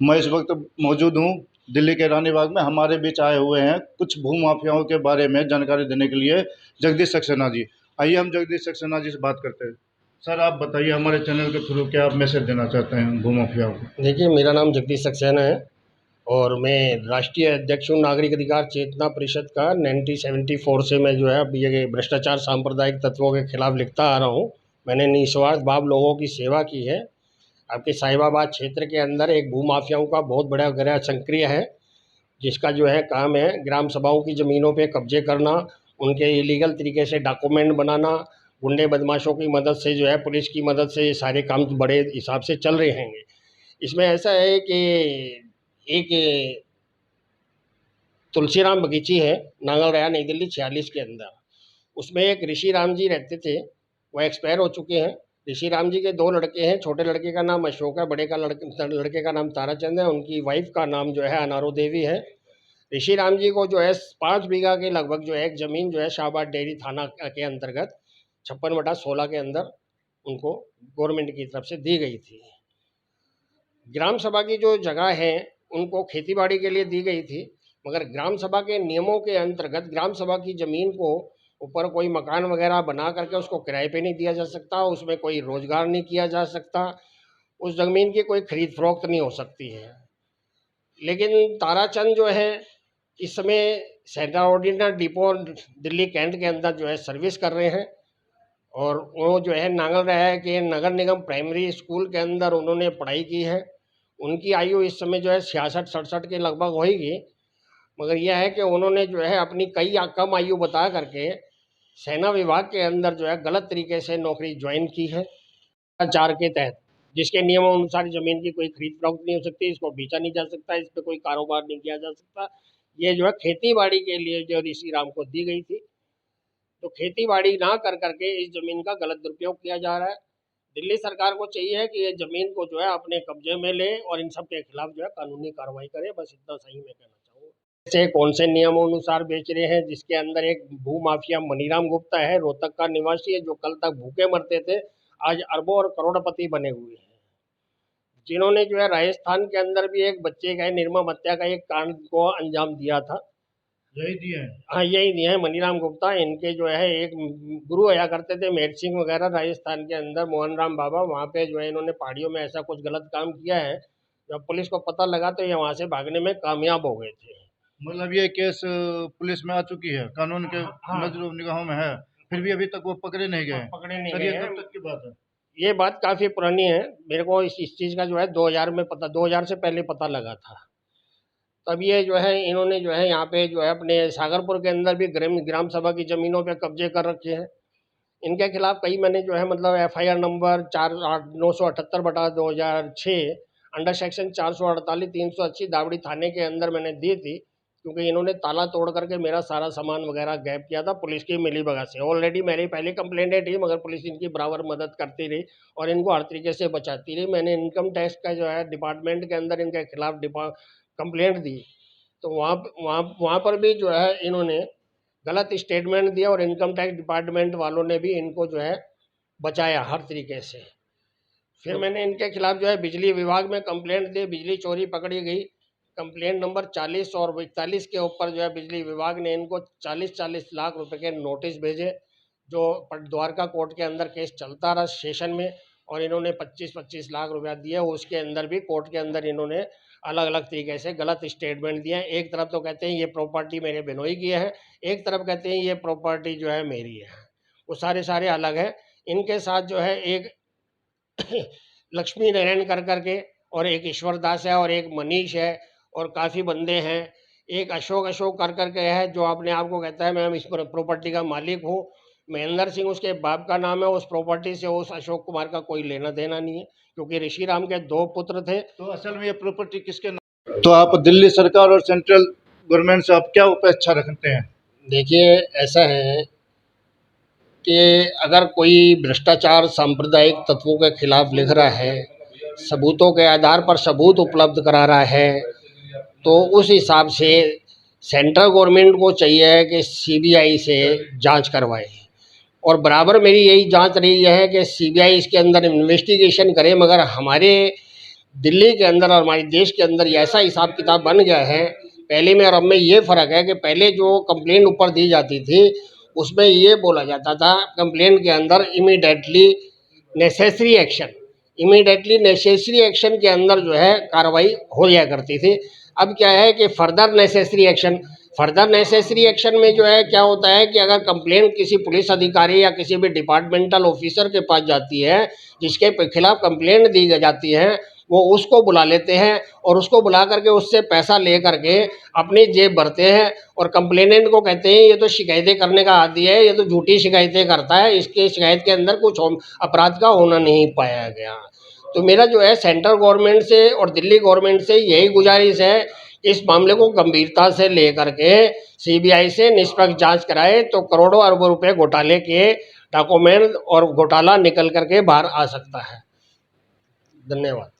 मैं इस वक्त मौजूद हूँ दिल्ली के रानी बाग में। हमारे बीच आए हुए हैं कुछ भूमाफियाओं के बारे में जानकारी देने के लिए जगदीश सक्सेना जी। आइए हम जगदीश सक्सेना जी से बात करते हैं। सर आप बताइए हमारे चैनल के थ्रू क्या आप मैसेज देना चाहते हैं भूमाफियाओं को। देखिए, मेरा नाम जगदीश सक्सेना है और मैं राष्ट्रीय अध्यक्ष हूँ नागरिक अधिकार चेतना परिषद का। 1974 से मैं जो है अब ये भ्रष्टाचार सांप्रदायिक तत्वों के खिलाफ लिखता आ रहा हूँ। मैंने निस्वार्थ भाव लोगों की सेवा की है। आपके साहिबाबाद क्षेत्र के अंदर एक भूमाफियाओं का बहुत बड़ा गहरा सक्रिय है, जिसका जो है काम है ग्राम सभाओं की ज़मीनों पे कब्जे करना, उनके इलीगल तरीके से डॉक्यूमेंट बनाना, गुंडे बदमाशों की मदद से जो है, पुलिस की मदद से ये सारे काम बड़े हिसाब से चल रहे हैं। इसमें ऐसा है कि एक तुलसीराम बगीची है, नांगल रया, नई दिल्ली 46 के अंदर। उसमें एक ऋषि राम जी रहते थे, वो एक्सपायर हो चुके हैं। ऋषि राम जी के 2 लड़के हैं, छोटे लड़के का नाम अशोक है, बड़े का लड़के का नाम ताराचंद है, उनकी वाइफ का नाम जो है अनारो देवी है। ऋषि राम जी को जो है 5 बीघा के लगभग जो है एक ज़मीन जो है शाहबाद डेयरी थाना के अंतर्गत 56/16 के अंदर उनको गवर्नमेंट की तरफ से दी गई थी। ग्राम सभा की जो जगह है उनको खेती बाड़ी के लिए दी गई थी, मगर ग्राम सभा के नियमों के अंतर्गत ग्राम सभा की ज़मीन को ऊपर कोई मकान वगैरह बना करके उसको किराए पे नहीं दिया जा सकता, उसमें कोई रोजगार नहीं किया जा सकता, उस ज़मीन की कोई खरीद फरोख्त नहीं हो सकती है। लेकिन ताराचंद जो है इस समय central ordinary depot Delhi Cantt के अंदर जो है सर्विस कर रहे हैं, और वो जो है नांगल रहा के नगर निगम प्राइमरी स्कूल के अंदर उन्होंने पढ़ाई की है। उनकी आयु इस समय जो है 66-67 के लगभग होएगी, मगर यह है कि उन्होंने जो है अपनी कई कम आयु बता करके सेना विभाग के अंदर जो है गलत तरीके से नौकरी ज्वाइन की है 4 के तहत, जिसके नियमों अनुसार ज़मीन की कोई खरीद फरोख्त नहीं हो सकती, इसको बेचा नहीं जा सकता, इस पर कोई कारोबार नहीं किया जा सकता। ये जो है खेती बाड़ी के लिए जो ऋषि राम को दी गई थी, तो खेती बाड़ी ना कर करके इस ज़मीन का गलत दुरुपयोग किया जा रहा है। दिल्ली सरकार को चाहिए कि ये ज़मीन को जो है अपने कब्जे में ले और इन सब के खिलाफ जो है कानूनी कार्रवाई करे। बस इतना सही मैं कहना चाहूँगा। से कौन से नियमों अनुसार बेच रहे हैं, जिसके अंदर एक भू माफिया मनीराम गुप्ता है, रोहतक का निवासी है, जो कल तक भूखे मरते थे, आज अरबों और करोड़पति बने हुए हैं। जिन्होंने जो है राजस्थान के अंदर भी एक बच्चे का निर्मम हत्या का एक कांड को अंजाम दिया था। यही दिए हैं। हाँ, यही दिए हैं मनीराम गुप्ता। इनके जो है एक गुरु आया करते थे मेहर सिंह वगैरह राजस्थान के अंदर, मोहन राम बाबा, वहाँ पे जो है इन्होंने पहाड़ियों में ऐसा कुछ गलत काम किया है। जब पुलिस को पता लगा तो ये वहाँ से भागने में कामयाब हो गए थे। मतलब ये केस पुलिस में आ चुकी है, कानून के हाँ, नजरों निगाहों में है, फिर भी अभी तक वो पकड़े नहीं गए। पकड़े नहीं सर गए ये हैं। कब तक की बात है। ये बात काफ़ी पुरानी है, मेरे को इस चीज़ का जो है 2000 में पता, 2000 से पहले पता लगा था। तब ये जो है इन्होंने जो है यहाँ पे जो है अपने सागरपुर के अंदर भी ग्राम सभा की ज़मीनों पे कब्जे कर रखे हैं। इनके खिलाफ कई मैंने जो है मतलब FIR number 978/2006 under section 448 380 Dawdi थाने के अंदर मैंने दी थी, क्योंकि इन्होंने ताला तोड़ करके मेरा सारा सामान वगैरह गायब किया था पुलिस की मिलीभगत से। ऑलरेडी मेरी पहले कंप्लेंटें थी, मगर पुलिस इनकी बराबर मदद करती रही और इनको हर तरीके से बचाती रही। मैंने इनकम टैक्स का जो है डिपार्टमेंट के अंदर इनके खिलाफ कंप्लेंट दी, तो वहाँ वहाँ वहाँ पर भी जो है इन्होंने गलत स्टेटमेंट दिया और इनकम टैक्स डिपार्टमेंट वालों ने भी इनको जो है बचाया हर तरीके से। फिर मैंने इनके खिलाफ जो है बिजली विभाग में कंप्लेंट दी, बिजली चोरी पकड़ी गई। कंप्लेंट नंबर 40 और 41 के ऊपर जो है बिजली विभाग ने इनको 40-40 लाख रुपए के नोटिस भेजे, जो द्वारका कोर्ट के अंदर केस चलता रहा सेशन में, और इन्होंने 25-25 लाख रुपया दिया। उसके अंदर भी कोर्ट के अंदर इन्होंने अलग अलग तरीके से गलत स्टेटमेंट दिए। एक तरफ तो कहते हैं ये प्रॉपर्टी मेरे बिनोई की है, एक तरफ कहते हैं ये प्रॉपर्टी जो है मेरी है। वो सारे सारे अलग है। इनके साथ जो है एक लक्ष्मी नारायण कर करके, और एक ईश्वर दास है, और एक मनीष है, और काफ़ी बंदे हैं। एक अशोक अशोक कर करके है, जो अपने आप को कहता है मैं इस प्रॉपर्टी का मालिक हूँ। महेंद्र सिंह उसके बाप का नाम है। उस प्रॉपर्टी से उस अशोक कुमार का कोई लेना देना नहीं है, क्योंकि ऋषि राम के 2 पुत्र थे। तो असल में ये प्रॉपर्टी किसके नाम। तो आप दिल्ली सरकार और सेंट्रल गवर्नमेंट से आप क्या अपेक्षा रखते हैं। देखिए, ऐसा है कि अगर कोई भ्रष्टाचार सांप्रदायिक तत्वों के खिलाफ लिख रहा है, सबूतों के आधार पर सबूत उपलब्ध करा रहा है, तो उस हिसाब से सेंट्रल गवर्नमेंट को चाहिए कि सीबीआई से जांच करवाए। और बराबर मेरी यही जांच रही है कि सीबीआई इसके अंदर इन्वेस्टिगेशन करे, मगर हमारे दिल्ली के अंदर और हमारे देश के अंदर ये ऐसा हिसाब किताब बन गया है, पहले में और अब में ये फ़र्क है कि पहले जो कंप्लेंट ऊपर दी जाती थी उसमें ये बोला जाता था कंप्लेंट के अंदर इमीडिएटली नेसेसरी एक्शन के अंदर जो है कार्रवाई हो जाया करती थी। अब क्या है कि फर्दर नेसेसरी एक्शन में जो है क्या होता है कि अगर कंप्लेंट किसी पुलिस अधिकारी या किसी भी डिपार्टमेंटल ऑफिसर के पास जाती है जिसके खिलाफ कंप्लेंट दी जाती है, वो उसको बुला लेते हैं और उसको बुला करके उससे पैसा ले करके अपनी जेब भरते हैं और कंप्लेनेंट को कहते हैं ये तो शिकायतें करने का आदी है, ये तो झूठी शिकायतें करता है, इसके शिकायत के अंदर कुछ अपराध का होना नहीं पाया गया। तो मेरा जो है सेंट्रल गवर्नमेंट से और दिल्ली गवर्नमेंट से यही गुजारिश है, इस मामले को गंभीरता से ले करके सीबीआई से निष्पक्ष जांच कराए तो करोड़ों अरबों रुपए घोटाले के डॉक्यूमेंट और घोटाला निकल करके बाहर आ सकता है। धन्यवाद।